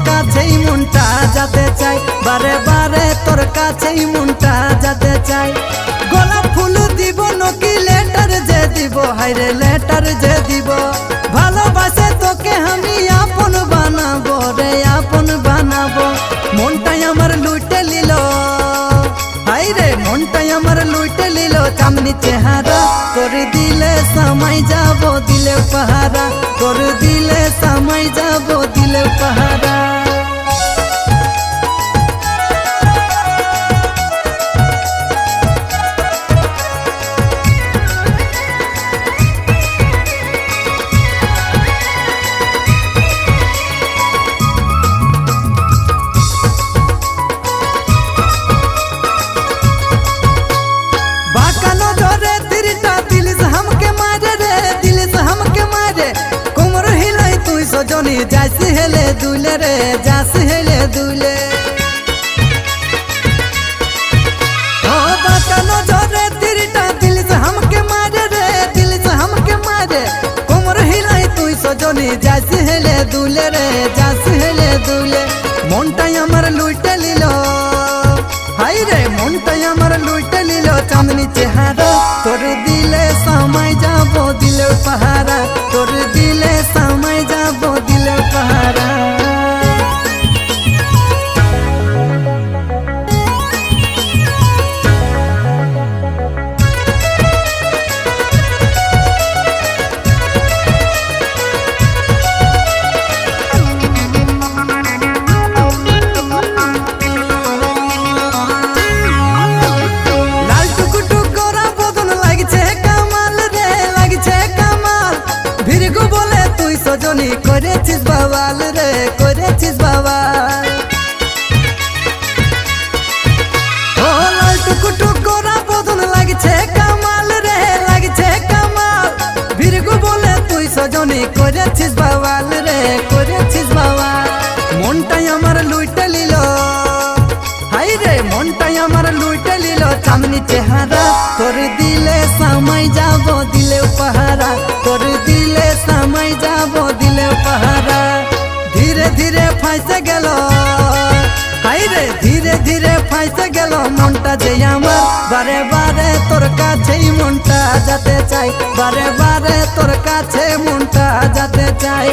কাছেই মনটা যেতে চাই, বারে বারে তোর কাছেই মনটা যেতে চাই। গোলাপ ফুল দিব নাকি লেটার যে দিব, হাইরে লেটার যে দিব। ভালোবাসে তোকে আমি আপন বানাবো রে, আপন বানাবো। মনটাই আমার লুটে লিল, হাইরে মনটাই আমার লুটে লিল চাঁদনি চেহারা। তোর দিলে সময় যাব দিলে পাহারা, তোর দিলে সময় যাব দিলে পাহারা। সজনী যাইস হেলে দুলে রে, যাস হেলে দুলে। ও বাঁকানো জরে তিরটা দিল से हमके मारे रे, दिल से हमके मारे। কোমর হিলাই তুই সজনী যাইস হেলে দুলে রে, যাস হেলে দুলে। মনটাই আমার লুটে লিল, হাই রে মনটাই আমার লুটে লিল চাঁদনি চেহারা। তোর দিলে সময় যাব দিলে পাহারা, তোর দিলে সময় যাব দিলে পাহারা। সজনী করেছিস বাবাল রে, করেছিস বাবাল। ও লাল টুকুটুক গোরা বদন লাগছে কামাল রে, লাগছে কামাল। ভিরগু বলে তুই সজনী করেছিস বাবাল রে, করেছিস বাবাল। মনটাই আমার লুটে লিল, হাই রে মনটাই আমার লুটে লিল চাঁদনি চেহারা। তোর দিলে সময় যাব দিলে পাহারা, তোর দিলে সময় যাব দিলে পাহারা। ধীরে ধীরে ফাইসে গেল, হাই রে ধীরে ধীরে ফাইসে গেল মনটা যে আমার। বারে বারে তোর কাছেই মনটা যেতে চাই, বারে বারে তোর কাছে মনটা যেতে চাই।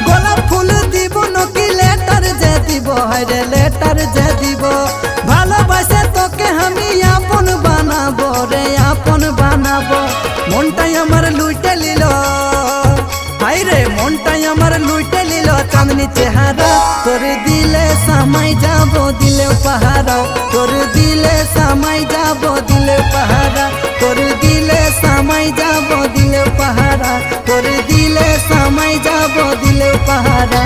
গোলাপ ফুল দিব নাকি লেটার যে দিব, হাই রে লেটার যে দিব। ভালোবাসে তোকে আমি আপন বানাবো রে, আপন বানাবো। মনটাই আমার লুটে লিল, হাই রে মনটাই আমার লুটে লিল চাঁদনি চেহারা। তোর দিলে সময় যাব দিলে পাহারা, তোর দিলে সময় যাব দিলে পাহারা, তোর দিলে সময় যাব দিলে পাহারা, তোর দিলে সময় যাব দিলে পাহারা।